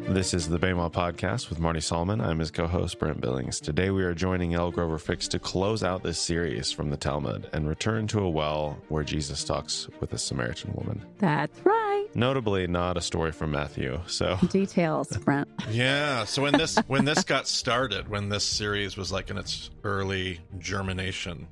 This is the Bema Podcast with Marty Solomon. I'm his co-host, Brent Billings. Today we are joining Elle Grover Fricks to close out this series from the Talmud and return to a well where Jesus talks with a Samaritan woman. That's right. Notably not a story from Matthew. So details, Brent. Yeah. So when this got started, when this series was like in its early germination,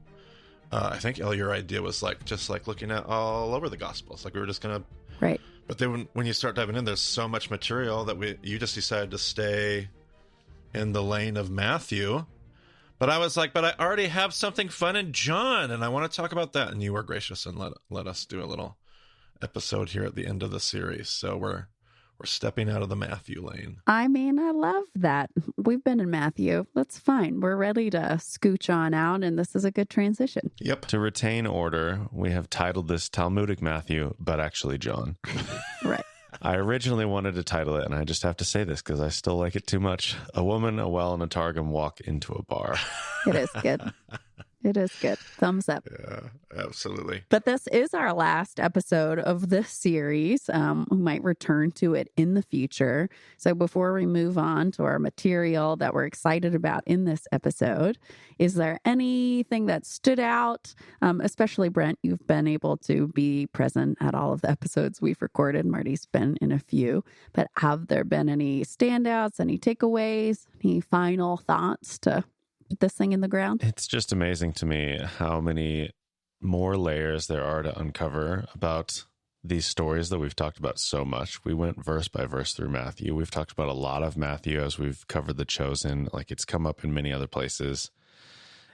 I think, Elle, your idea was just looking at all over the Gospels. Like we were just going to... Right. But then when you start diving in, there's so much material that you just decided to stay in the lane of Matthew. But I was like, but I already have something fun in John, and I want to talk about that. And you were gracious and let us do a little episode here at the end of the series. So we're stepping out of the Matthew lane. I mean, I love that. We've been in Matthew. That's fine. We're ready to scooch on out, and this is a good transition. Yep. To retain order, we have titled this Talmudic Matthew, but actually John. Right. I originally wanted to title it, and I just have to say this because I still like it too much. A woman, a well, and a targum walk into a bar. It is good. It is good. Thumbs up. Yeah, absolutely. But this is our last episode of this series. We might return to it in the future. So before we move on to our material that we're excited about in this episode, is there anything that stood out? Especially Brent, you've been able to be present at all of the episodes we've recorded. Marty's been in a few. But have there been any standouts, any takeaways, any final thoughts to put this thing in the ground? It's just amazing to me how many more layers there are to uncover about these stories that we've talked about so much. We went verse by verse through Matthew. We've talked about a lot of Matthew as we've covered the Chosen, like it's come up in many other places.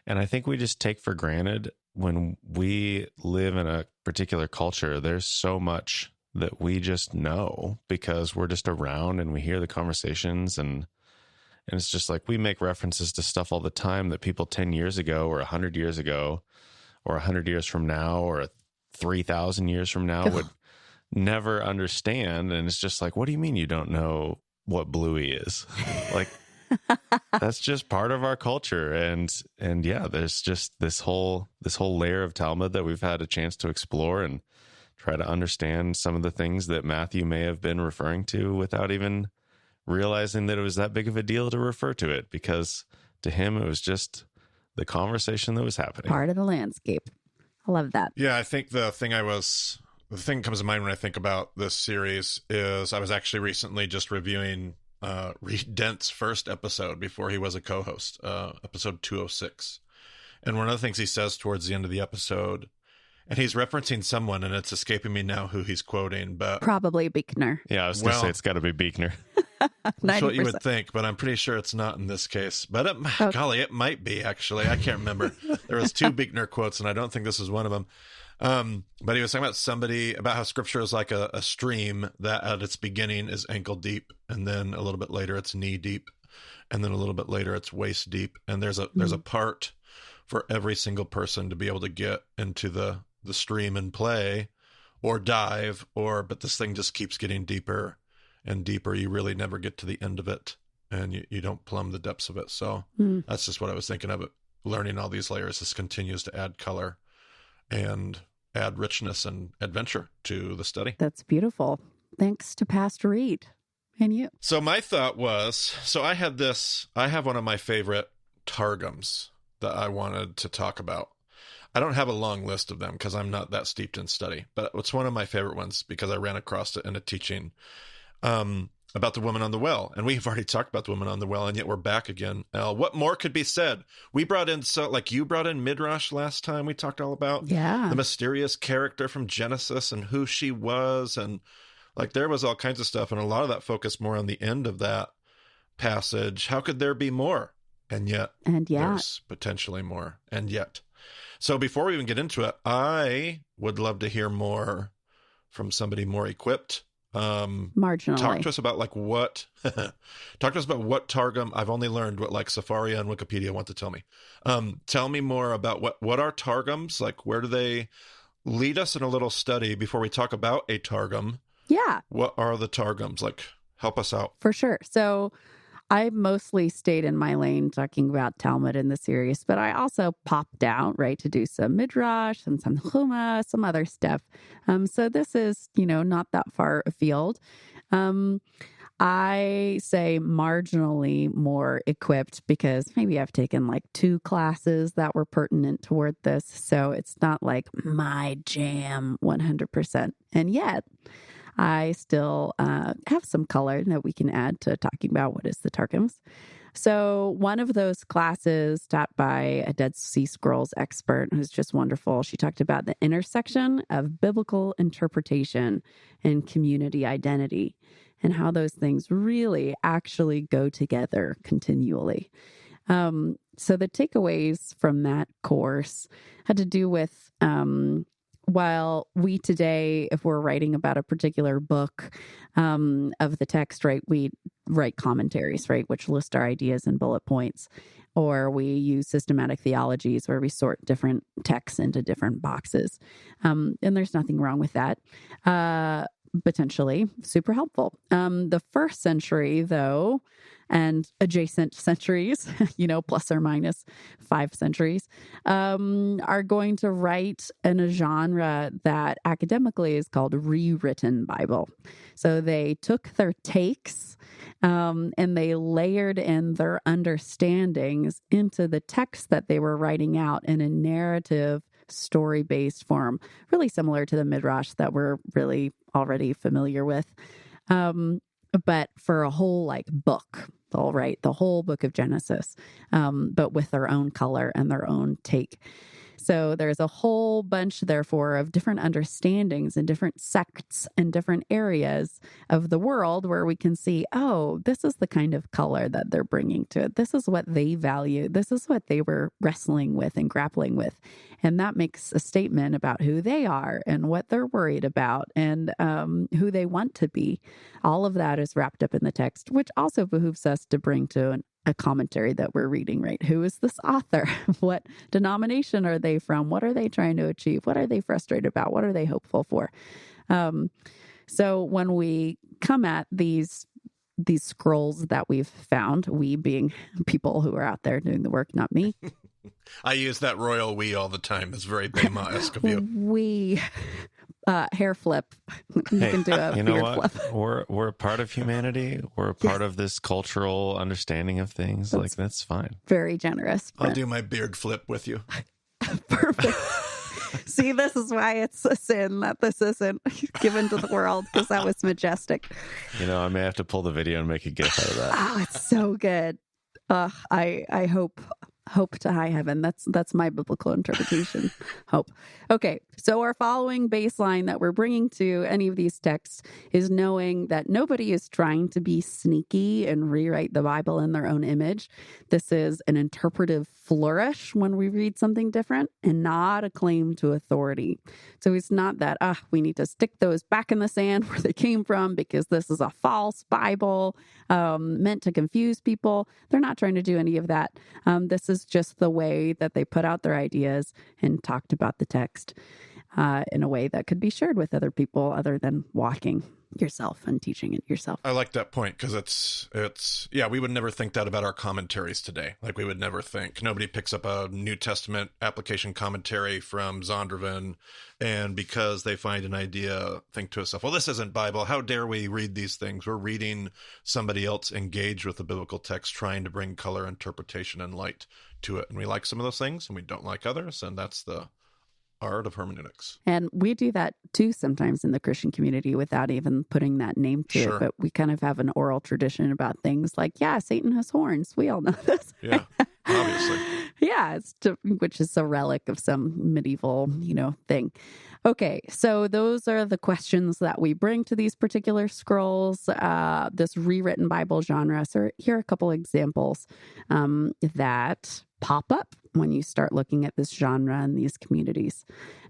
And I think we just take for granted when we live in a particular culture, there's so much that we just know because we're just around and we hear the conversations and it's just like we make references to stuff all the time that people 10 years ago or 100 years ago or 100 years from now or 3,000 years from now would never understand. And it's just like, what do you mean you don't know what bluey is? Like, that's just part of our culture. And yeah, there's just this whole layer of Talmud that we've had a chance to explore and try to understand some of the things that Matthew may have been referring to without even realizing that it was that big of a deal to refer to it, because to him it was just the conversation that was happening. Part of the landscape. I love that. Yeah, I think the thing that comes to mind when I think about this series is I was actually recently just reviewing Reed Dent's first episode before he was a co-host, episode 206. And one of the things he says towards the end of the episode, and he's referencing someone, and it's escaping me now who he's quoting, but Probably Buechner. Yeah, I was going to say it's got to be Buechner. That's what you would think, but I'm pretty sure it's not in this case. But golly, it might be, actually. I can't remember. There was two Buechner quotes, and I don't think this is one of them. But he was talking about how Scripture is like a stream that at its beginning is ankle deep, and then a little bit later it's knee deep, and then a little bit later it's waist deep. And there's a part for every single person to be able to get into the stream and play or dive, but this thing just keeps getting deeper and deeper. You really never get to the end of it, and you don't plumb the depths of it. So that's just what I was thinking of it. Learning all these layers, this continues to add color and add richness and adventure to the study. That's beautiful. Thanks to Pastor Reed and you. So my thought was, I have one of my favorite targums that I wanted to talk about. I don't have a long list of them because I'm not that steeped in study, but it's one of my favorite ones because I ran across it in a teaching about the woman on the well. And we've already talked about the woman on the well, and yet we're back again. What more could be said? We brought in, you brought in Midrash last time. We talked all about the mysterious character from Genesis and who she was. And there was all kinds of stuff. And a lot of that focused more on the end of that passage. How could there be more? And yet there's potentially more. And yet. So before we even get into it, I would love to hear more from somebody more equipped. Marginally. Talk to us about what Targum. I've only learned what Safaria and Wikipedia want to tell me. Tell me more about what are Targums, where do they lead us in a little study before we talk about a Targum. Yeah. What are the Targums? Help us out. For sure. So I mostly stayed in my lane talking about Talmud in the series, but I also popped out, right, to do some Midrash and some Chuma, some other stuff. So this is, not that far afield. I say marginally more equipped because maybe I've taken like 2 classes that were pertinent toward this. So it's not like my jam 100%. And yet I still have some color that we can add to talking about what is the Targums. So one of those classes taught by a Dead Sea Scrolls expert who's just wonderful. She talked about the intersection of biblical interpretation and community identity and how those things really actually go together continually. So the takeaways from that course had to do with while we today, if we're writing about a particular book of the text, right, we write commentaries, right, which list our ideas in bullet points, or we use systematic theologies where we sort different texts into different boxes. And there's nothing wrong with that. Potentially super helpful. The first century, though, and adjacent centuries, plus or minus 5 centuries, are going to write in a genre that academically is called rewritten Bible. So they took their takes and they layered in their understandings into the text that they were writing out in a narrative story-based form, really similar to the Midrash that we're really already familiar with. But for a whole book, they'll write the whole book of Genesis, but with their own color and their own take. So there's a whole bunch, therefore, of different understandings and different sects and different areas of the world where we can see, oh, this is the kind of color that they're bringing to it. This is what they value. This is what they were wrestling with and grappling with. And that makes a statement about who they are and what they're worried about and who they want to be. All of that is wrapped up in the text, which also behooves us to bring to a commentary that we're reading, right? Who is this author? What denomination are they from? What are they trying to achieve? What are they frustrated about? What are they hopeful for? So when we come at these scrolls that we've found, we being people who are out there doing the work, not me. I use that royal we all the time. It's very Bema-esque of you. We hair flip. You can do a beard flip. We're a part of humanity. We're a part of this cultural understanding of things. That's fine. Very generous. Brent. I'll do my beard flip with you. Perfect. See, this is why it's a sin that this isn't given to the world, because that was majestic. I may have to pull the video and make a GIF out of that. Oh, it's so good. I hope to high heaven. That's my biblical interpretation. Hope. Okay. So our following baseline that we're bringing to any of these texts is knowing that nobody is trying to be sneaky and rewrite the Bible in their own image. This is an interpretive flourish when we read something different and not a claim to authority. So it's not that, we need to stick those back in the sand where they came from because this is a false Bible meant to confuse people. They're not trying to do any of that. This is just the way that they put out their ideas and talked about the text in a way that could be shared with other people other than walking yourself and teaching it yourself. I like that point because it's we would never think that about our commentaries today. We would never think. Nobody picks up a New Testament application commentary from Zondervan and because they find an idea, think to itself, well, this isn't Bible. How dare we read these things? We're reading somebody else engage with the biblical text, trying to bring color, interpretation, and light to it. And we like some of those things and we don't like others. And that's the art of hermeneutics. And we do that too sometimes in the Christian community without even putting that name to it. But we kind of have an oral tradition about things like, Satan has horns. We all know this. Yeah, obviously. Which is a relic of some medieval, thing. Okay, so those are the questions that we bring to these particular scrolls, this rewritten Bible genre. So here are a couple examples that pop up when you start looking at this genre and these communities.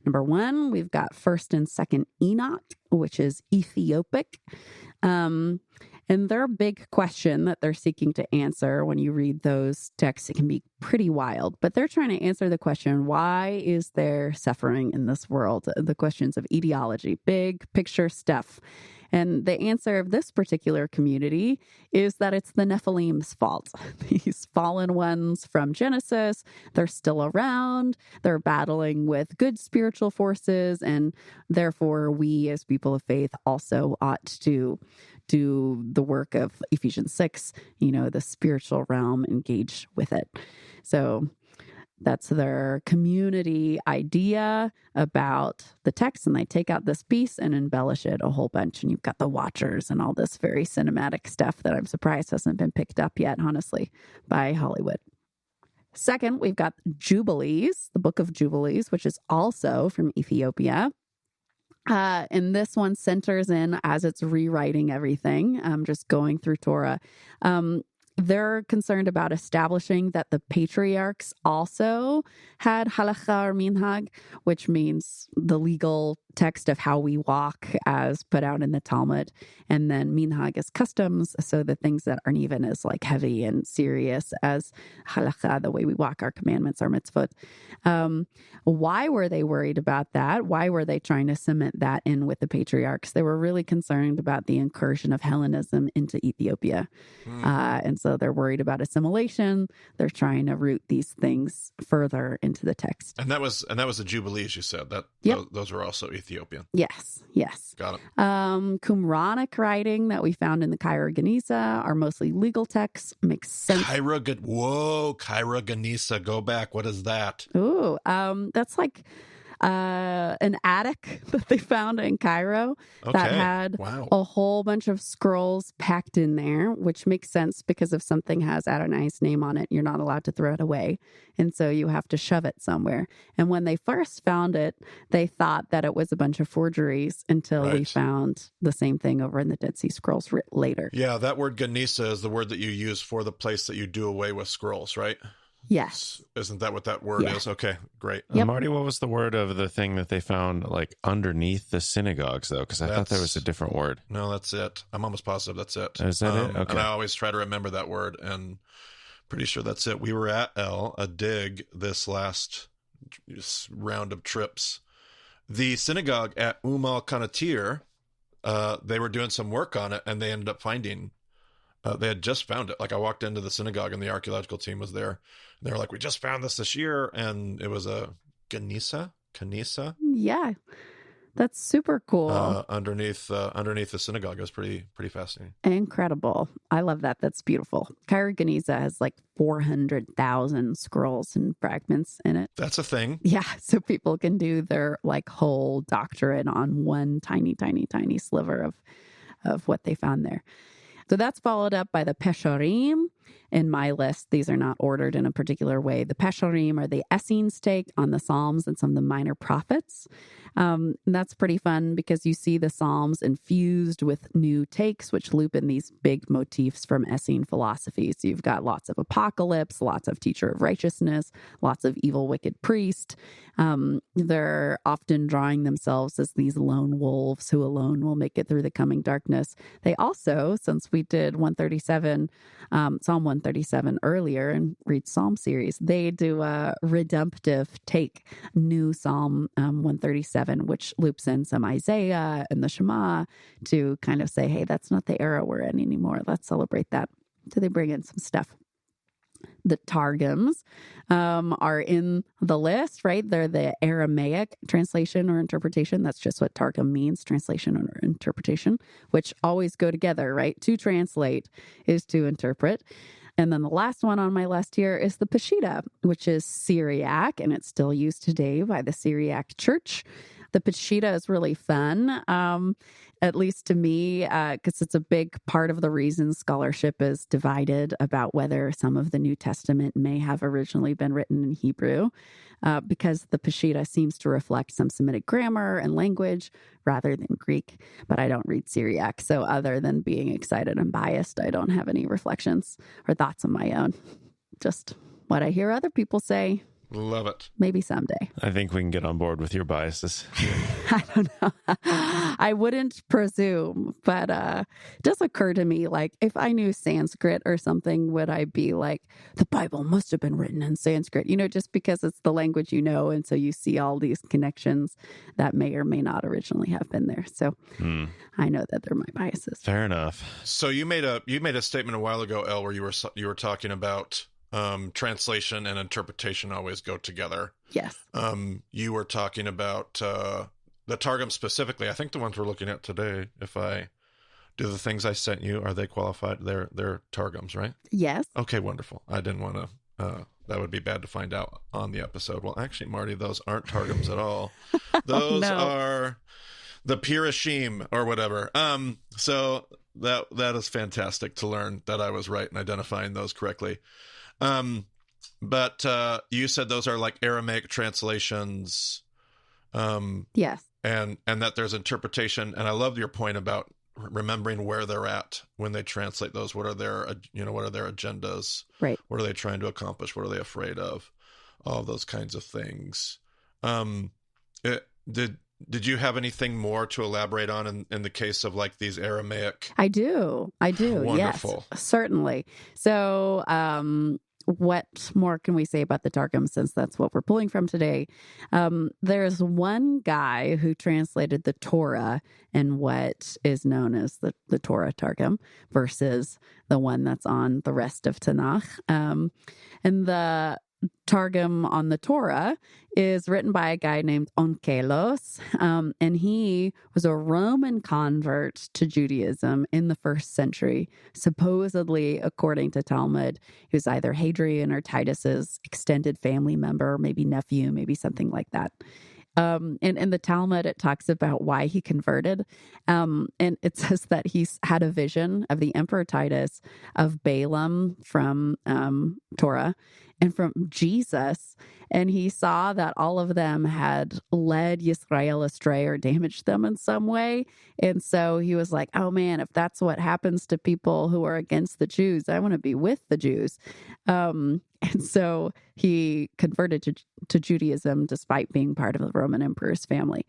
Number 1, we've got 1st and 2nd Enoch, which is Ethiopic. And their big question that they're seeking to answer when you read those texts, it can be pretty wild, but they're trying to answer the question, why is there suffering in this world? The questions of etiology, big picture stuff. And the answer of this particular community is that it's the Nephilim's fault. These fallen ones from Genesis, they're still around. They're battling with good spiritual forces. And therefore, we as people of faith also ought to do the work of Ephesians 6, the spiritual realm, engage with it. So that's their community idea about the text. And they take out this piece and embellish it a whole bunch. And you've got the Watchers and all this very cinematic stuff that I'm surprised hasn't been picked up yet, honestly, by Hollywood. Second, we've got Jubilees, the Book of Jubilees, which is also from Ethiopia. And this one centers in as it's rewriting everything, just going through Torah. They're concerned about establishing that the patriarchs also had halacha or minhag, which means the legal text of how we walk as put out in the Talmud. And then minhag is customs. So the things that aren't even as like heavy and serious as halacha, the way we walk, our commandments, our mitzvot. Why were they worried about that? Why were they trying to cement that in with the patriarchs? They were really concerned about the incursion of Hellenism into Ethiopia. And so they're worried about assimilation. They're trying to root these things further into the text. And that was the Jubilees, you said. Those were also Ethiopian. Yes. Got it. Qumranic writing that we found in the Cairo Geniza are mostly legal texts. Makes sense. Cairo Geniza, go back. What is that? Ooh, that's like an attic that they found in Cairo that had a whole bunch of scrolls packed in there, which makes sense because if something has Adonai's name on it, you're not allowed to throw it away. And so you have to shove it somewhere. And when they first found it, they thought that it was a bunch of forgeries until we found the same thing over in the Dead Sea Scrolls later. Yeah, that word Ganisa is the word that you use for the place that you do away with scrolls, right? Yes. Isn't that what that word is? Okay, great. Yep. Marty, what was the word of the thing that they found like underneath the synagogues, though? Because I thought there was a different word. No, that's it. I'm almost positive that's it. Is that it? Okay. And I always try to remember that word, and pretty sure that's it. We were at a dig this last round of trips. The synagogue at Al Kanatir, they were doing some work on it, and they ended up finding... they had just found it. Like I walked into the synagogue and the archaeological team was there. They were like, "We just found this year," and it was a Ganisa. Yeah, that's super cool. Underneath the synagogue, it was pretty fascinating. Incredible. I love that. That's beautiful. Cairo Geniza has like 400,000 scrolls and fragments in it. That's a thing. Yeah, so people can do their like whole doctorate on one tiny sliver of what they found there. So that's followed up by the Pesharim. In my list, these are not ordered in a particular way. The Pesharim are the Essenes take on the Psalms and some of the minor prophets. And that's pretty fun because you see the Psalms infused with new takes, which loop in these big motifs from Essene philosophy. So you've got lots of apocalypse, lots of teacher of righteousness, lots of evil, wicked priest. They're often drawing themselves as these lone wolves who alone will make it through the coming darkness. They also, since we did 137, Psalm 137 earlier and read Psalm series, they do a redemptive take, new Psalm 137, which loops in some Isaiah and the Shema to kind of say, hey, that's not the era we're in anymore. Let's celebrate that. So they bring in some stuff. The Targums are in the list, right? They're the Aramaic translation or interpretation. That's just what Targum means, translation or interpretation, which always go together, right? To translate is to interpret. And then the last one on my list here is the Peshitta, which is Syriac, and it's still used today by the Syriac Church. The Peshitta is really fun, at least to me, because it's a big part of the reason scholarship is divided about whether some of the New Testament may have originally been written in Hebrew, because the Peshitta seems to reflect some Semitic grammar and language rather than Greek. But I don't read Syriac, so other than being excited and biased, I don't have any reflections or thoughts of my own. Just what I hear other people say. Love it. Maybe someday. I think we can get on board with your biases. I don't know. I wouldn't presume, but it does occur to me, like, if I knew Sanskrit or something, would I be like, the Bible must have been written in Sanskrit, just because it's the language and so you see all these connections that may or may not originally have been there. So I know that they're my biases. Fair enough. So you made a statement a while ago, Elle, where you were talking about translation and interpretation always go together. Yes. You were talking about the Targum specifically. I think the ones we're looking at today, if I do the things I sent you, are they qualified? They're Targums, right? Yes. Okay, wonderful. I didn't want to, that would be bad to find out on the episode. Well, actually, Marty, those aren't Targums at all. Those are the Pirushim or whatever. So that is fantastic to learn that I was right in identifying those correctly. But you said those are like Aramaic translations. Yes. And that there's interpretation. And I love your point about remembering where they're at when they translate those. What are their agendas? Right. What are they trying to accomplish? What are they afraid of? All those kinds of things. Did you have anything more to elaborate on in the case of like these Aramaic? I do. Wonderful. Yes, certainly. So, what more can we say about the Targum, since that's what we're pulling from today? There's one guy who translated the Torah in what is known as the Torah Targum versus the one that's on the rest of Tanakh. And the Targum on the Torah is written by a guy named Onkelos, and he was a Roman convert to Judaism in the 1st century. Supposedly, according to Talmud, he was either Hadrian or Titus's extended family member, maybe nephew, maybe something like that. And in the Talmud, it talks about why he converted. And it says that he's had a vision of the Emperor Titus, of Balaam from Torah, and from Jesus. And he saw that all of them had led Yisrael astray or damaged them in some way. And so he was like, oh man, if that's what happens to people who are against the Jews, I want to be with the Jews. And so he converted to Judaism despite being part of the Roman emperor's family.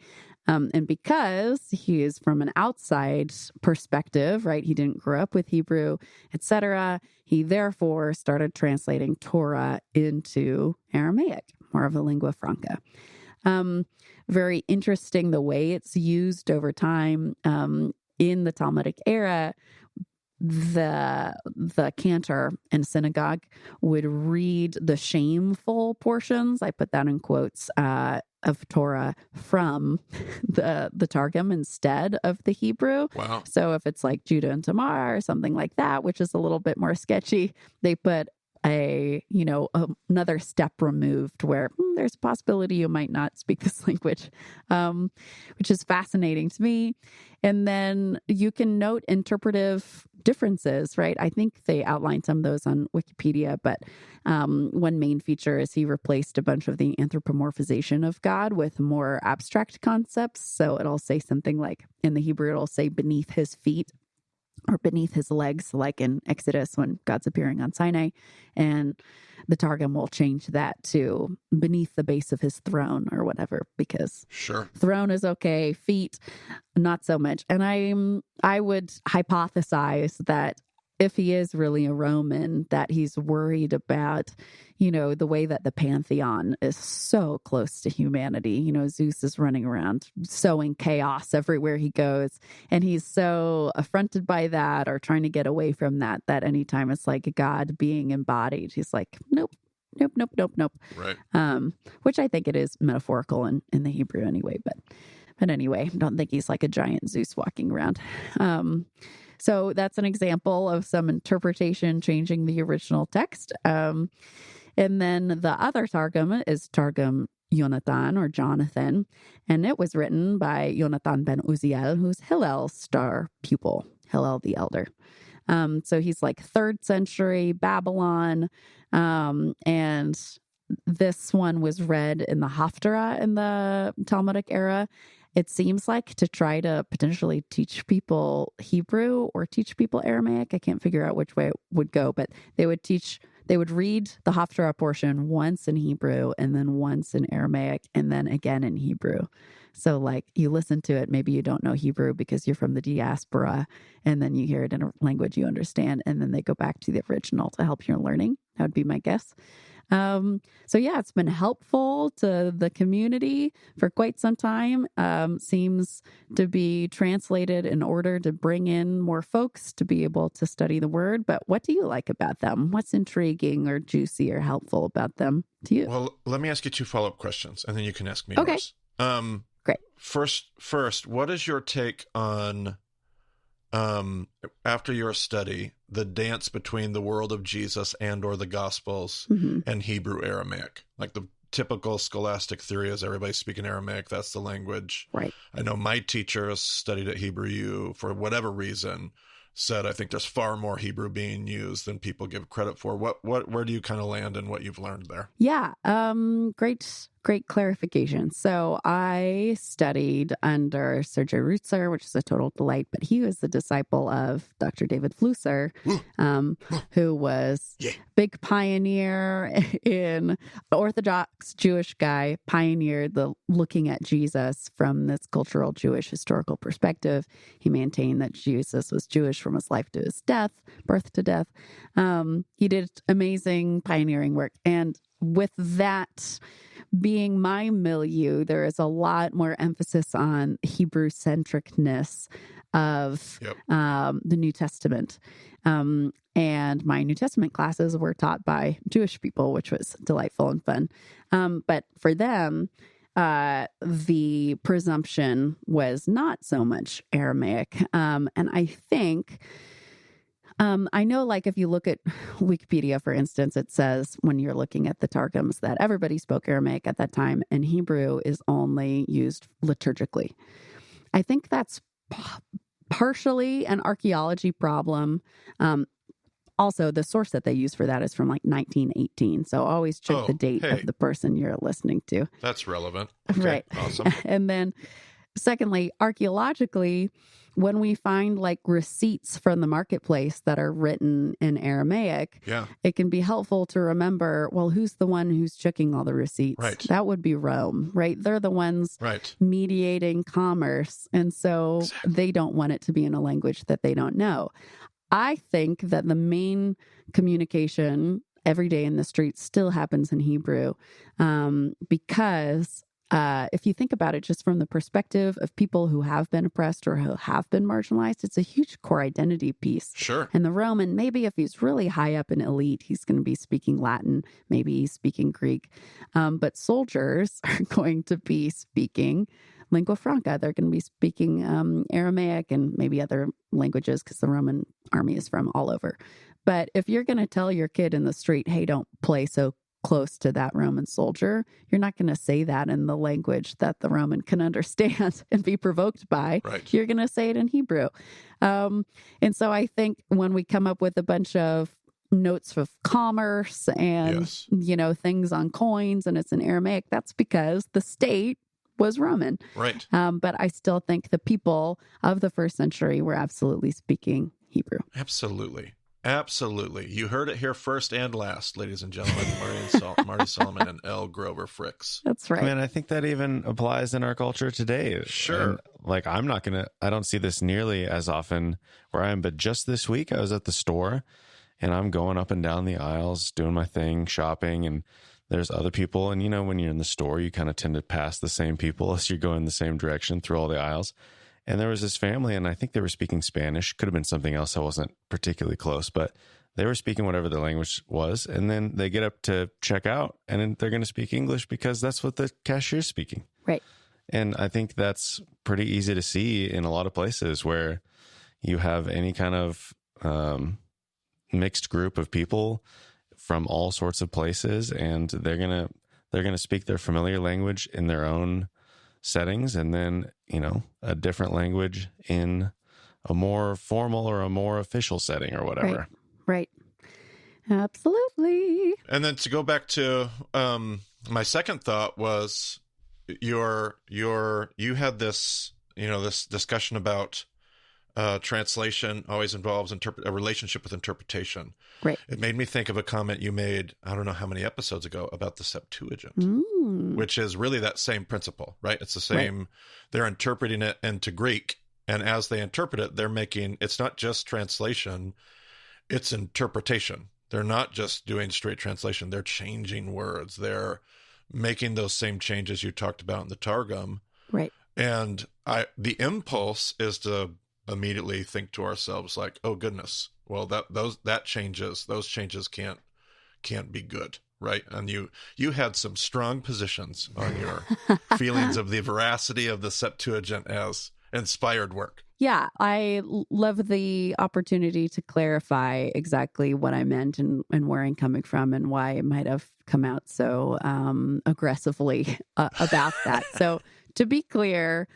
And because he is from an outside perspective, right? He didn't grow up with Hebrew, etc. He therefore started translating Torah into Aramaic, more of a lingua franca. Very interesting the way it's used over time. In the Talmudic era, the cantor in synagogue would read the shameful portions, I put that in quotes, of Torah from the Targum instead of the Hebrew. Wow. So if it's like Judah and Tamar or something like that, which is a little bit more sketchy, they put another step removed where there's a possibility you might not speak this language, which is fascinating to me. And then you can note interpretive differences, right? I think they outlined some of those on Wikipedia, but one main feature is he replaced a bunch of the anthropomorphization of God with more abstract concepts. So it'll say something like, in the Hebrew, it'll say beneath his feet, or beneath his legs, like in Exodus when God's appearing on Sinai. And the Targum will change that to beneath the base of his throne or whatever, because Sure. throne is okay, feet, not so much. And I would hypothesize that if he is really a Roman, that he's worried about, the way that the pantheon is so close to humanity. Zeus is running around sowing chaos everywhere he goes. And he's so affronted by that, or trying to get away from that anytime it's like God being embodied, he's like, nope. Right. Which I think it is metaphorical in the Hebrew anyway. But anyway, I don't think he's like a giant Zeus walking around. So that's an example of some interpretation changing the original text. And then the other Targum is Targum Yonatan, or Jonathan, and it was written by Yonatan ben Uziel, who's Hillel's star pupil, Hillel the Elder. So he's like 3rd century Babylon, and this one was read in the Haftarah in the Talmudic era. It seems like to try to potentially teach people Hebrew or teach people Aramaic. I can't figure out which way it would go, but they they would read the Haftarah portion once in Hebrew and then once in Aramaic and then again in Hebrew. So like you listen to it, maybe you don't know Hebrew because you're from the diaspora, and then you hear it in a language you understand, and then they go back to the original to help your learning. That would be my guess. So yeah, it's been helpful to the community for quite some time. Seems to be translated in order to bring in more folks to be able to study the word. But what do you like about them? What's intriguing or juicy or helpful about them to you? Well, let me ask you 2 follow-up questions, and then you can ask me Okay. yours. Great. First, what is your take on, after your study, the dance between the world of Jesus and or the Gospels and Hebrew Aramaic? Like the typical scholastic theory is everybody's speaking Aramaic. That's the language. Right. I know my teachers studied at Hebrew U for whatever reason, said I think there's far more Hebrew being used than people give credit for. Where do you kind of land in what you've learned there? Yeah. Great clarification. So I studied under Sergei Rutzer, which is a total delight, but he was the disciple of Dr. David Flusser, who was big pioneer in Orthodox Jewish guy, pioneered the looking at Jesus from this cultural Jewish historical perspective. He maintained that Jesus was Jewish from his life to his death, birth to death. He did amazing pioneering work. And with that being my milieu, there is a lot more emphasis on Hebrew centricness of the New Testament. And my New Testament classes were taught by Jewish people, which was delightful and fun. But for them, the presumption was not so much Aramaic. And I think... I know, like, if you look at Wikipedia, for instance, it says when you're looking at the Targums that everybody spoke Aramaic at that time and Hebrew is only used liturgically. I think that's partially an archaeology problem. Also, the source that they use for that is from like 1918. So always check the date of the person you're listening to. That's relevant. Okay, right. Awesome. And then secondly, archaeologically, when we find like receipts from the marketplace that are written in Aramaic, it can be helpful to remember, well, who's the one who's checking all the receipts? Right. That would be Rome, right? They're the ones mediating commerce. And so they don't want it to be in a language that they don't know. I think that the main communication every day in the streets still happens in Hebrew because if you think about it just from the perspective of people who have been oppressed or who have been marginalized, it's a huge core identity piece. Sure. And the Roman, maybe if he's really high up in elite, he's going to be speaking Latin, maybe he's speaking Greek. But soldiers are going to be speaking lingua franca. They're going to be speaking Aramaic and maybe other languages because the Roman army is from all over. But if you're going to tell your kid in the street, hey, don't play so close to that Roman soldier, you're not going to say that in the language that the Roman can understand and be provoked by. Right. You're going to say it in Hebrew. And so I think when we come up with a bunch of notes of commerce and, you know, things on coins and it's in Aramaic, that's because the state was Roman. Right. But I still think the people of the first century were absolutely speaking Hebrew. Absolutely. Absolutely. You heard it here first and last, ladies and gentlemen. Marty Solomon and Elle Grover Fricks. That's right. I mean, I think that even applies in our culture today. Sure. And, like, I don't see this nearly as often where I am, but just this week I was at the store and I'm going up and down the aisles, doing my thing, shopping, and there's other people. And, you know, when you're in the store, you kind of tend to pass the same people as you're going the same direction through all the aisles. And there was this family, and I think they were speaking Spanish. Could have been something else. I wasn't particularly close, but they were speaking whatever the language was. And then they get up to check out, and then they're going to speak English because that's what the cashier's speaking. Right. And I think that's pretty easy to see in a lot of places where you have any kind of mixed group of people from all sorts of places, and they're gonna speak their familiar language in their own settings, and then, you know, a different language in a more formal or a more official setting or whatever. Right. Absolutely. And then to go back to my second thought was you had this, you know, this discussion about translation always involves a relationship with interpretation. Right. It made me think of a comment you made, I don't know how many episodes ago, about the Septuagint, which is really that same principle, right? It's the same. Right. They're interpreting it into Greek, and as they interpret it, they're making, it's not just translation, it's interpretation. They're not just doing straight translation. They're changing words. They're making those same changes you talked about in the Targum. Right. And the impulse is to immediately think to ourselves like, oh goodness, well those changes can't be good, right? And you had some strong positions on your feelings of the veracity of the Septuagint as inspired work. Yeah, I love the opportunity to clarify exactly what I meant and where I'm coming from and why it might have come out so aggressively about that. So to be clear,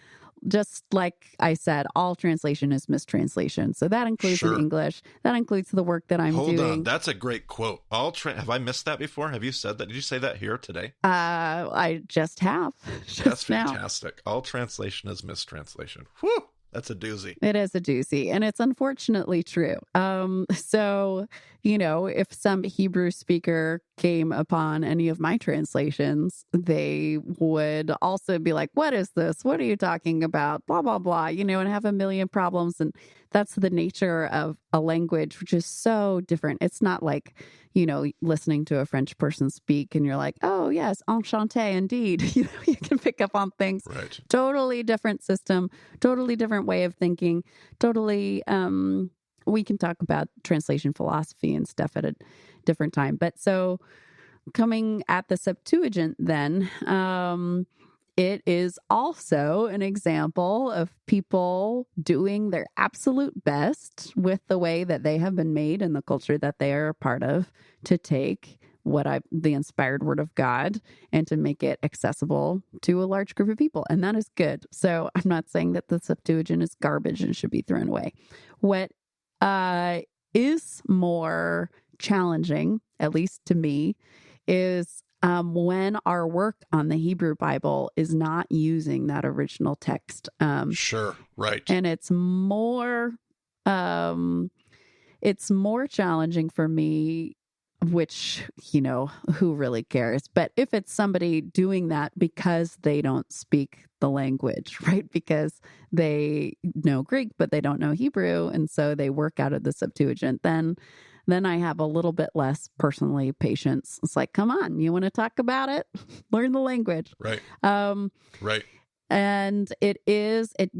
just like I said, all translation is mistranslation. So that includes in English. That includes the work that I'm doing. Hold on. That's a great quote. Have I missed that before? Have you said that? Did you say that here today? I just have. That's fantastic. All translation is mistranslation. Whew. That's a doozy. It is a doozy. And it's unfortunately true. So, if some Hebrew speaker came upon any of my translations, they would also be like, what is this? What are you talking about? Blah, blah, blah, and have a million problems. And that's the nature of a language, which is so different. It's not like, listening to a French person speak and you're like, oh, yes, enchanté, indeed. You can pick up on things. Right. Totally different system, totally different way of thinking, totally. We can talk about translation philosophy and stuff at a different time. But so coming at the Septuagint then, it is also an example of people doing their absolute best with the way that they have been made and the culture that they are a part of to take the inspired word of God and to make it accessible to a large group of people. And that is good. So I'm not saying that the Septuagint is garbage and should be thrown away. What is more challenging, at least to me, is when our work on the Hebrew Bible is not using that original text. Sure, right. And it's more challenging for me, which, who really cares? But if it's somebody doing that because they don't speak the language, right? Because they know Greek, but they don't know Hebrew, and so they work out of the Septuagint, then I have a little bit less personally patience. It's like, come on, you want to talk about it? Learn the language. Right. Right. And it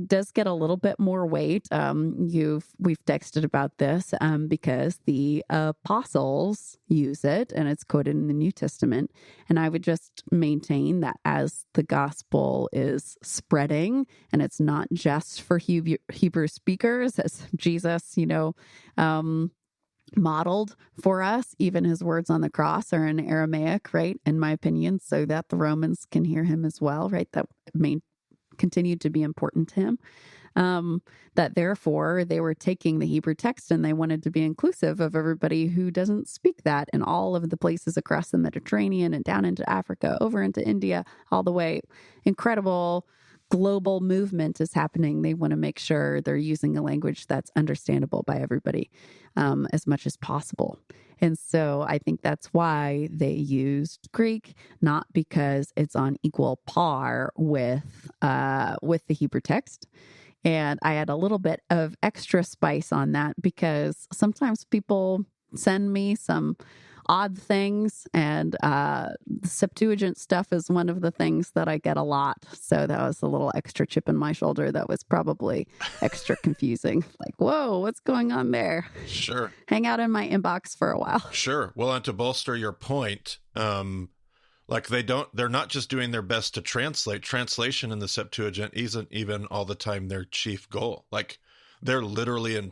does get a little bit more weight. We've texted about this because the apostles use it and it's quoted in the New Testament. And I would just maintain that as the gospel is spreading, and it's not just for Hebrew speakers, as Jesus, modeled for us. Even his words on the cross are in Aramaic, right? In my opinion, so that the Romans can hear him as well, right? That continued to be important to him. That therefore they were taking the Hebrew text and they wanted to be inclusive of everybody who doesn't speak that in all of the places across the Mediterranean and down into Africa, over into India, all the way. Incredible global movement is happening. They want to make sure they're using a language that's understandable by everybody as much as possible. And so I think that's why they used Greek, not because it's on equal par with the Hebrew text. And I had a little bit of extra spice on that because sometimes people send me some odd things, and the Septuagint stuff is one of the things that I get a lot. So that was a little extra chip in my shoulder that was probably extra confusing. Like, whoa, what's going on there? Sure. Hang out in my inbox for a while. Sure. Well, and to bolster your point, they're not just doing their best to translate. Translation in the Septuagint isn't even all the time their chief goal. Like, they're literally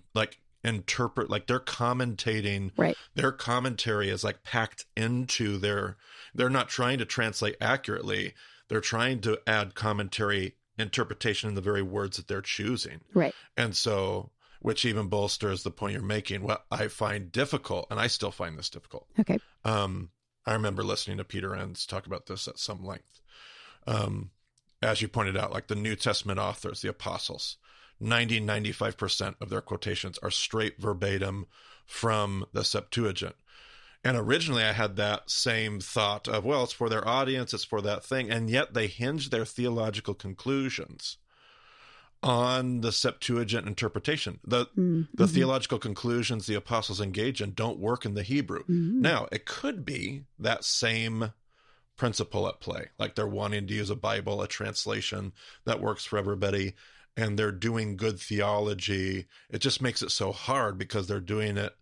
interpret, like they're commentating, right? Their commentary is like packed into they're not trying to translate accurately. They're trying to add commentary interpretation in the very words that they're choosing. Right. And so, which even bolsters the point you're making. What I find difficult, and I still find this difficult. Okay. I remember listening to Peter Enns talk about this at some length. As you pointed out, like the New Testament authors, the apostles, 95% of their quotations are straight verbatim from the Septuagint. And originally I had that same thought of, well, it's for their audience, it's for that thing. And yet they hinge their theological conclusions on the Septuagint interpretation. The theological conclusions the apostles engage in don't work in the Hebrew. Now, it could be that same principle at play, like they're wanting to use a Bible, a translation that works for everybody, and they're doing good theology. It just makes it so hard because they're doing it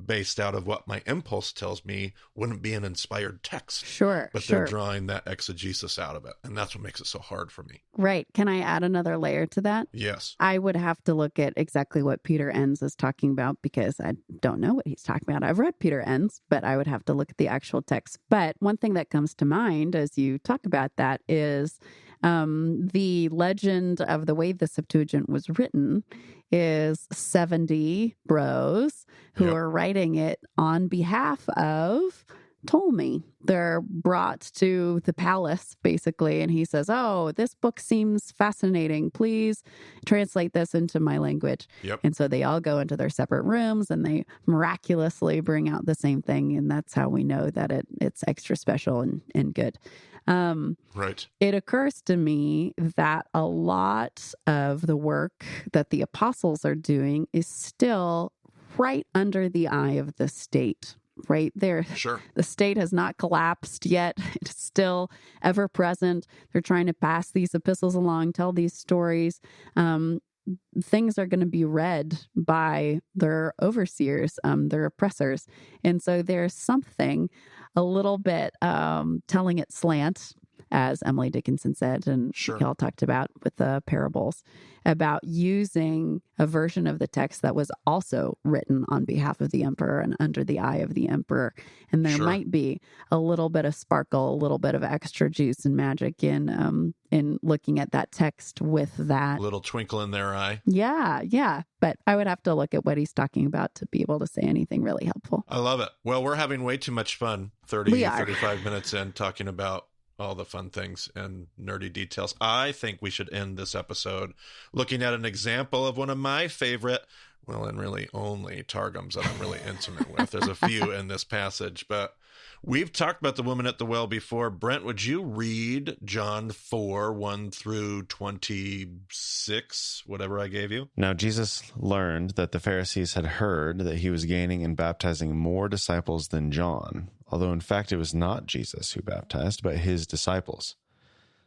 based out of what my impulse tells me wouldn't be an inspired text. Sure. But they're drawing that exegesis out of it. And that's what makes it so hard for me. Right. Can I add another layer to that? Yes. I would have to look at exactly what Peter Enns is talking about because I don't know what he's talking about. I've read Peter Enns, but I would have to look at the actual text. But one thing that comes to mind as you talk about that is the legend of the way the Septuagint was written is 70 bros who are writing it on behalf of Ptolemy. They're brought to the palace, basically, and he says, oh, this book seems fascinating. Please translate this into my language. Yep. And so they all go into their separate rooms and they miraculously bring out the same thing. And that's how we know that it's extra special and good. Right. It occurs to me that a lot of the work that the apostles are doing is still right under the eye of the state, right there. Sure. The state has not collapsed yet. It's still ever present. They're trying to pass these epistles along, tell these stories. Things are going to be read by their overseers, their oppressors. And so there's something a little bit telling it slant, as Emily Dickinson said, and y'all talked about with the parables, about using a version of the text that was also written on behalf of the emperor and under the eye of the emperor. And there might be a little bit of sparkle, a little bit of extra juice and magic in looking at that text with that. A little twinkle in their eye. Yeah. But I would have to look at what he's talking about to be able to say anything really helpful. I love it. Well, we're having way too much fun 35 minutes in talking about all the fun things and nerdy details. I think we should end this episode looking at an example of one of my favorite, well, and really only Targums that I'm really intimate with. There's a few in this passage, but we've talked about the woman at the well before. Brent, would you read John 4, 1 through 26, whatever I gave you? Now Jesus learned that the Pharisees had heard that he was gaining and baptizing more disciples than John, although in fact it was not Jesus who baptized, but his disciples.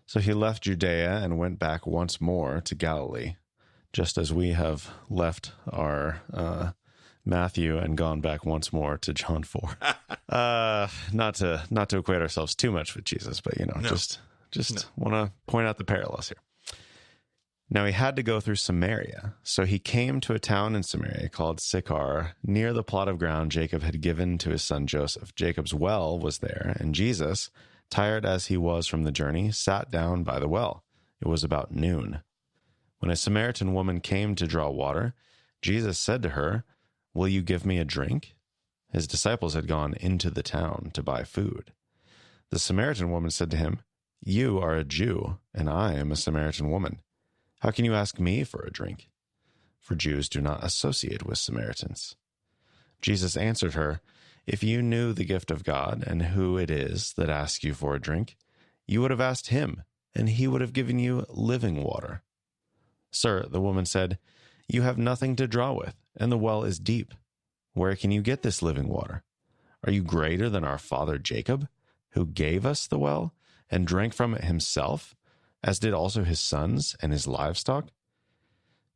So he left Judea and went back once more to Galilee, just as we have left our Matthew and gone back once more to John 4. Not to equate ourselves too much with Jesus, but just want to point out the parallels here. Now he had to go through Samaria, so he came to a town in Samaria called Sychar, near the plot of ground Jacob had given to his son Joseph. Jacob's well was there, and Jesus, tired as he was from the journey, sat down by the well. It was about noon. When a Samaritan woman came to draw water, Jesus said to her, "Will you give me a drink?" His disciples had gone into the town to buy food. The Samaritan woman said to him, "You are a Jew, and I am a Samaritan woman. How can you ask me for a drink?" For Jews do not associate with Samaritans. Jesus answered her, "If you knew the gift of God and who it is that asks you for a drink, you would have asked him, and he would have given you living water." "Sir," the woman said, "you have nothing to draw with, and the well is deep. Where can you get this living water? Are you greater than our father Jacob, who gave us the well and drank from it himself, as did also his sons and his livestock?"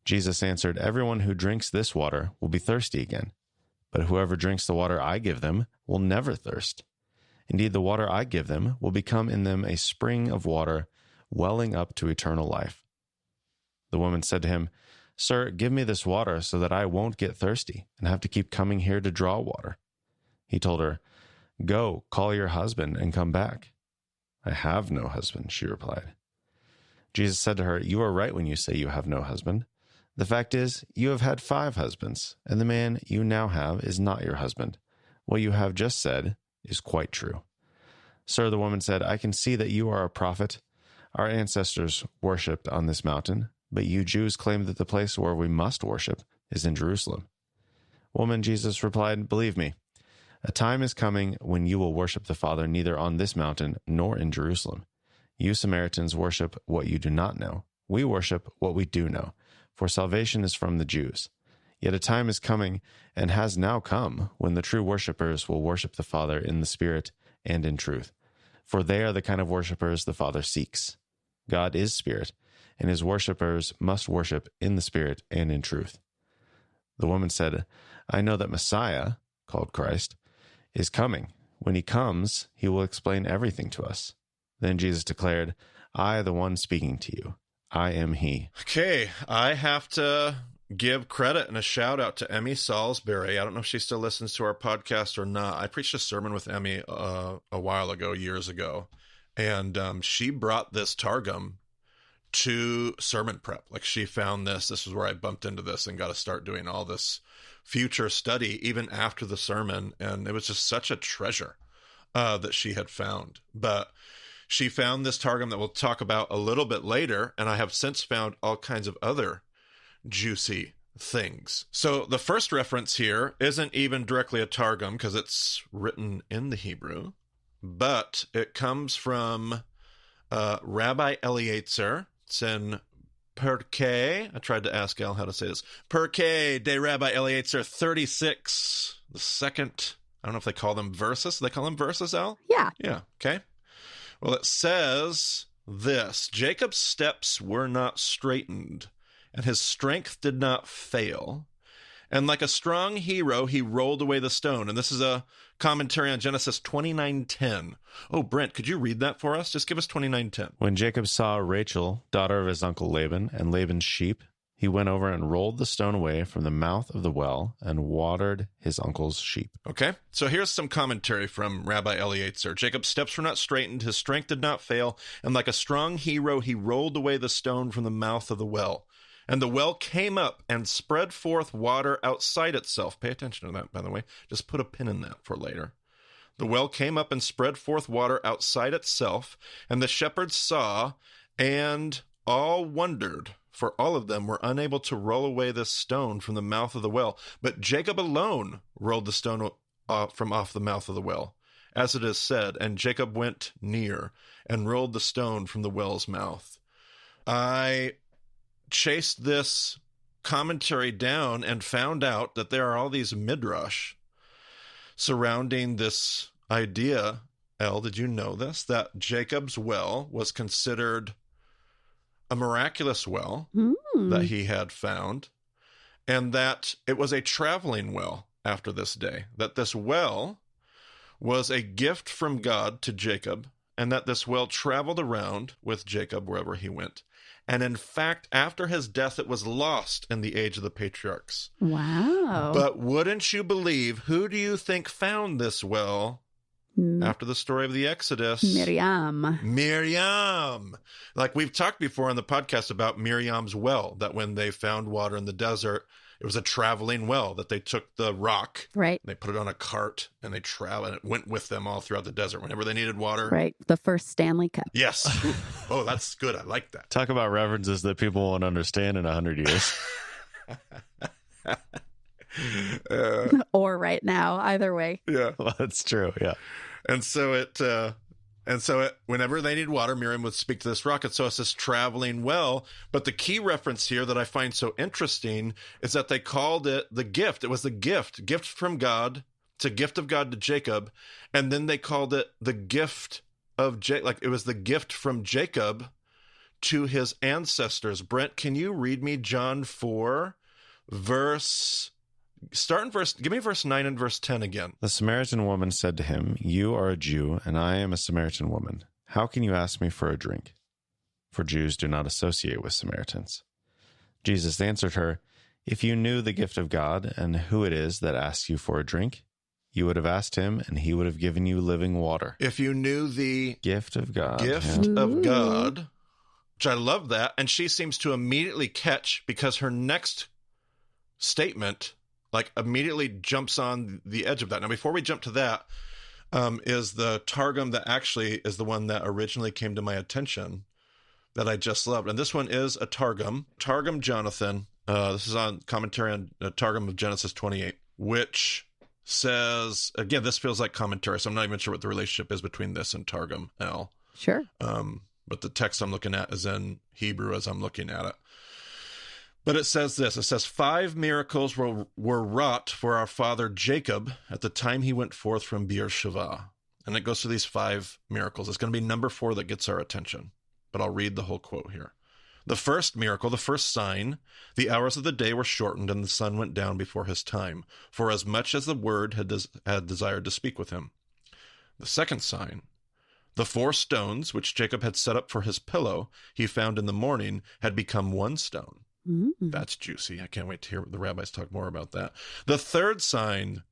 Jesus answered, "Everyone who drinks this water will be thirsty again, but whoever drinks the water I give them will never thirst. Indeed, the water I give them will become in them a spring of water welling up to eternal life." The woman said to him, "Sir, give me this water so that I won't get thirsty and have to keep coming here to draw water." He told her, "Go, call your husband and come back." "I have no husband," she replied. Jesus said to her, "You are right when you say you have no husband. The fact is, you have had 5 husbands, and the man you now have is not your husband. What you have just said is quite true." "Sir," the woman said, "I can see that you are a prophet. Our ancestors worshipped on this mountain, but you Jews claim that the place where we must worship is in Jerusalem." "Woman," Jesus replied, "believe me, a time is coming when you will worship the Father neither on this mountain nor in Jerusalem. You Samaritans worship what you do not know. We worship what we do know, for salvation is from the Jews. Yet a time is coming, and has now come, when the true worshippers will worship the Father in the Spirit and in truth, for they are the kind of worshippers the Father seeks. God is Spirit, and his worshippers must worship in the Spirit and in truth." The woman said, "I know that Messiah," called Christ, "is coming. When he comes, he will explain everything to us." Then Jesus declared, "I, the one speaking to you, I am he." Okay, I have to give credit and a shout out to Emmy Salisbury. I don't know if she still listens to our podcast or not. I preached a sermon with Emmy a while ago, years ago, and she brought this Targum to sermon prep. Like, she found this is where I bumped into this and got to start doing all this future study even after the sermon, and it was just such a treasure that she had found. But she found this Targum that we'll talk about a little bit later, and I have since found all kinds of other juicy things. So the first reference here isn't even directly a Targum because it's written in the Hebrew, but it comes from Rabbi Eliezer. It's in Perkei. I tried to ask Al how to say this. Perkei de Rabbi Eliezer 36, the second, I don't know if they call them verses. Do they call them verses, Al? Yeah. Yeah, okay. Well, it says this: "Jacob's steps were not straightened, and his strength did not fail. And like a strong hero, he rolled away the stone." And this is a commentary on Genesis 29:10. Oh, Brent, could you read that for us? Just give us 29:10. "When Jacob saw Rachel, daughter of his uncle Laban, and Laban's sheep, he went over and rolled the stone away from the mouth of the well and watered his uncle's sheep." Okay, so here's some commentary from Rabbi Eliezer. "Jacob's steps were not straightened, his strength did not fail, and like a strong hero, he rolled away the stone from the mouth of the well. And the well came up and spread forth water outside itself." Pay attention to that, by the way. Just put a pin in that for later. "The well came up and spread forth water outside itself, and the shepherds saw, and all wondered, for all of them were unable to roll away this stone from the mouth of the well. But Jacob alone rolled the stone from off the mouth of the well. As it is said, and Jacob went near and rolled the stone from the well's mouth." I chased this commentary down and found out that there are all these midrash surrounding this idea. Elle, did you know this? That Jacob's well was considered a miraculous well that he had found, and that it was a traveling well after this day. That this well was a gift from God to Jacob, and that this well traveled around with Jacob wherever he went. And in fact, after his death, it was lost in the age of the patriarchs. Wow. But wouldn't you believe, who do you think found this well after the story of the Exodus? Miriam. Like we've talked before on the podcast about Miriam's well, that when they found water in the desert, it was a traveling well, that they took the rock, right? They put it on a cart and they traveled, and it went with them all throughout the desert whenever they needed water. Right. The first Stanley Cup. Yes. Oh, that's good. I like that. Talk about references that people won't understand in 100 years. Or right now, either way. Yeah. Well, that's true. Yeah. And so it, whenever they need water, Miriam would speak to this rock. And so it's this traveling well. But the key reference here that I find so interesting is that they called it the gift. It was the gift from God. It's a gift of God to Jacob. And then they called it the gift of Jacob. Like it was the gift from Jacob to his ancestors. Brent, can you read me John 4, give me verse 9 and verse 10 again. The Samaritan woman said to him, "You are a Jew, and I am a Samaritan woman. How can you ask me for a drink?" For Jews do not associate with Samaritans. Jesus answered her, "If you knew the gift of God and who it is that asks you for a drink, you would have asked him, and he would have given you living water." If you knew the gift of God. Of God, which I love that. And she seems to immediately catch, because her next statement immediately jumps on the edge of that. Now, before we jump to that, is the Targum that actually is the one that originally came to my attention. that I just loved. And this one is a Targum Jonathan. This is on commentary on Targum of Genesis 28, which says, again, this feels like commentary, so I'm not even sure what the relationship is between this and Targum Elle. Sure. But the text I'm looking at is in Hebrew as I'm looking at it. But it says this. It says, 5 miracles were wrought for our father Jacob at the time he went forth from Beersheba. And it goes through these 5 miracles. It's going to be number 4 that gets our attention. But I'll read the whole quote here. The first miracle, the first sign, the hours of the day were shortened and the sun went down before his time, for as much as the word had desired to speak with him. The second sign, the 4 stones which Jacob had set up for his pillow, he found in the morning, had become 1 stone. That's juicy. I can't wait to hear the rabbis talk more about that. The third sign,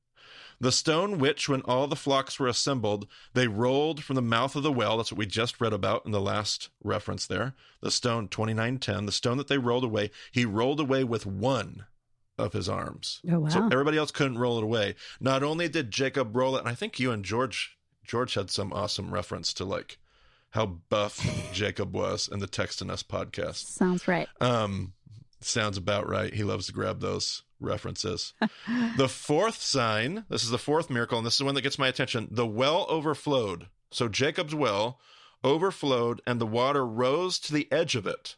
the stone which, when all the flocks were assembled, they rolled from the mouth of the well. That's what we just read about in the last reference there. The stone, 29:10, the stone that they rolled away, he rolled away with 1 of his arms. Oh, wow. So everybody else couldn't roll it away. Not only did Jacob roll it, and I think you and George had some awesome reference to like how buff Jacob was in the Text and Us podcast. Sounds right. Sounds about right. He loves to grab those references. The fourth sign, this is the 4th miracle, and this is the one that gets my attention. The well overflowed. So Jacob's well overflowed, and the water rose to the edge of it.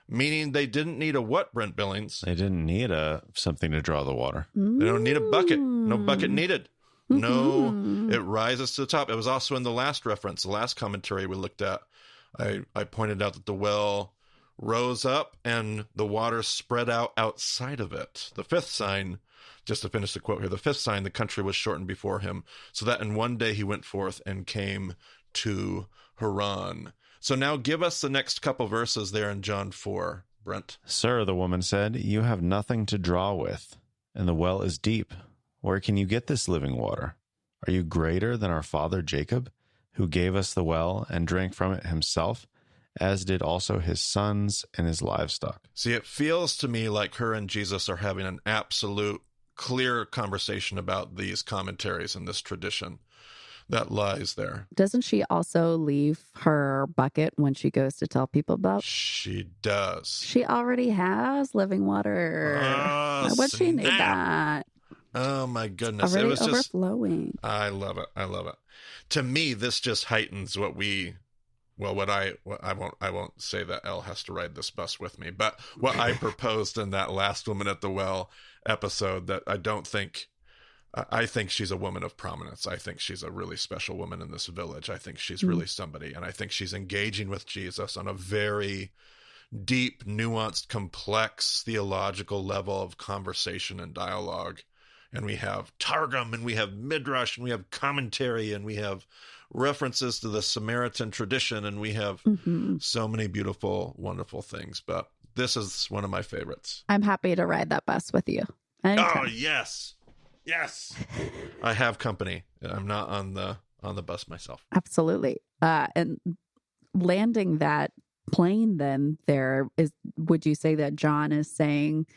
Meaning they didn't need a what, Brent Billings? They didn't need something to draw the water. They don't need a bucket. No bucket needed. No, it rises to the top. It was also in the last reference, the last commentary we looked at. I pointed out that the well rose up and the water spread out outside of it. The 5th sign, just to finish the quote here, the 5th sign, the country was shortened before him, so that in one day he went forth and came to Haran. So now give us the next couple verses there in John 4, Brent. Sir, the woman said, you have nothing to draw with, and the well is deep. Where can you get this living water? Are you greater than our father Jacob, who gave us the well and drank from it himself, as did also his sons and his livestock? See, it feels to me like her and Jesus are having an absolute clear conversation about these commentaries and this tradition that lies there. Doesn't she also leave her bucket when she goes to tell people about? She does. She already has living water. Why would she need that? Oh my goodness. Already it was overflowing. Just, I love it. I love it. To me, this just heightens what I won't say that Elle has to ride this bus with me, but what I proposed in that last Woman at the Well episode, that I think she's a woman of prominence. I think she's a really special woman in this village. I think she's really somebody, and I think she's engaging with Jesus on a very deep, nuanced, complex theological level of conversation and dialogue. And we have Targum, and we have Midrash, and we have commentary, and we have references to the Samaritan tradition, and we have so many beautiful, wonderful things. But this is one of my favorites. I'm happy to ride that bus with you. Anytime. Oh, yes. Yes. I have company. I'm not on the bus myself. Absolutely. And landing that plane then there is, would you say that John is saying,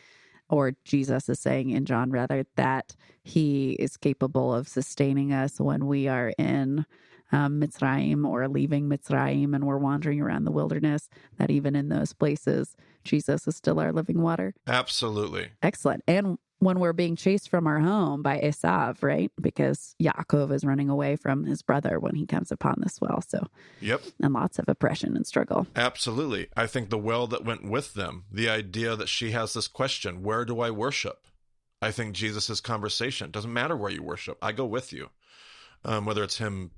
or Jesus is saying in John rather, that he is capable of sustaining us when we are in Mitzrayim or leaving Mitzrayim and we're wandering around the wilderness, that even in those places, Jesus is still our living water? Absolutely. Excellent. And when we're being chased from our home by Esav, right? Because Yaakov is running away from his brother when he comes upon this well. So, yep. And lots of oppression and struggle. Absolutely. I think the well that went with them, the idea that she has this question, where do I worship? I think Jesus' conversation, doesn't matter where you worship. I go with you. Whether it's him,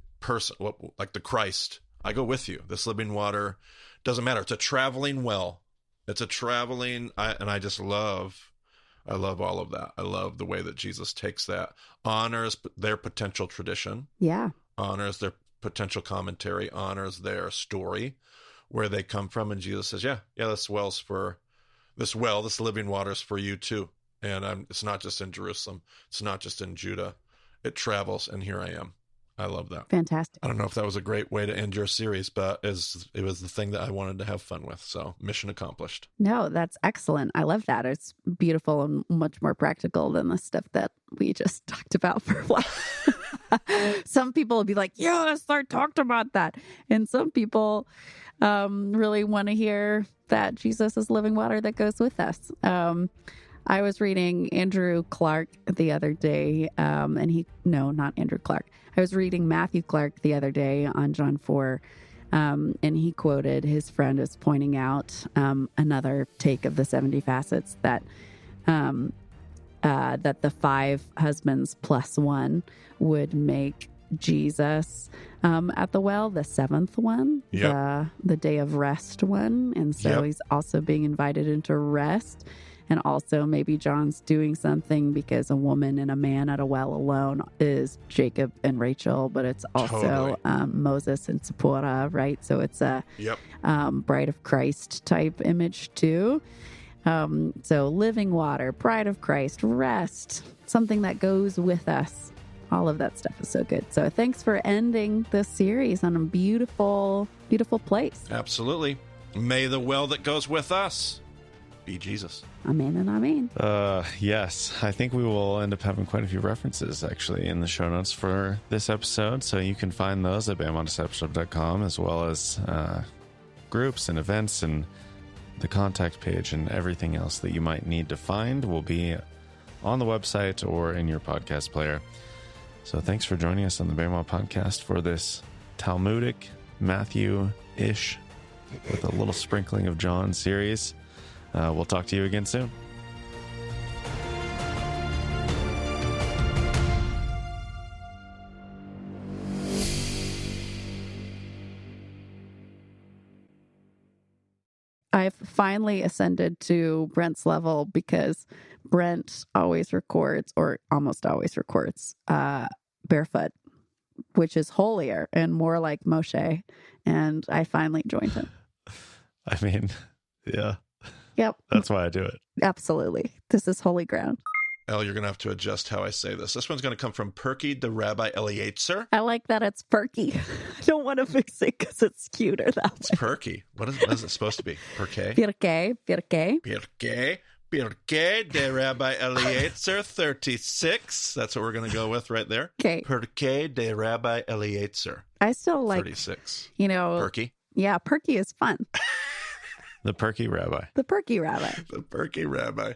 like the Christ, I go with you. This living water, doesn't matter. It's a traveling well. It's a traveling, I love all of that. I love the way that Jesus takes that, honors their potential tradition. Yeah. Honors their potential commentary, honors their story, where they come from. And Jesus says, yeah, this living water's for you too. And it's not just in Jerusalem. It's not just in Judah. It travels, and here I am. I love that. Fantastic. I don't know if that was a great way to end your series, but it was the thing that I wanted to have fun with. So mission accomplished. No, that's excellent. I love that. It's beautiful and much more practical than the stuff that we just talked about for a while. Some people will be like, yes, I talked about that. And some people really want to hear that Jesus is living water that goes with us. I was reading Andrew Clark the other day, not Andrew Clark. I was reading Matthew Clark the other day on John 4, and he quoted his friend as pointing out another take of the 70 facets that the 5 husbands plus 1 would make Jesus at the well, the 7th one, the day of rest one. And so he's also being invited into rest. And also maybe John's doing something because a woman and a man at a well alone is Jacob and Rachel, but it's also Moses and Zipporah, right? So it's a bride of Christ type image too. So living water, bride of Christ, rest, something that goes with us. All of that stuff is so good. So thanks for ending this series on a beautiful, beautiful place. Absolutely. May the well that goes with us be Jesus. Amen and amen. Yes, I think we will end up having quite a few references actually in the show notes for this episode. So you can find those at bamondestepisode.com, as well as groups and events and the contact page and everything else that you might need to find will be on the website or in your podcast player. So thanks for joining us on the Bama podcast for this Talmudic, Matthew-ish, with a little sprinkling of John series. We'll talk to you again soon. I've finally ascended to Brent's level because Brent always records, or almost always records, barefoot, which is holier and more like Moshe. And I finally joined him. I mean, yeah. Yep. That's why I do it. Absolutely. This is holy ground. Elle, you're going to have to adjust how I say this. This one's going to come from Perky the Rabbi Eliezer. I like that it's perky. I don't want to fix it because it's cuter that It's way. perky. What is it supposed to be? Perke? Pirke. Perke de Rabbi Eliezer 36. That's what we're going to go with right there. Okay. Perke de Rabbi Eliezer. I still like, 36. Perky. Yeah, perky is fun. The perky rabbi. The perky rabbi. The Perky Rabbi.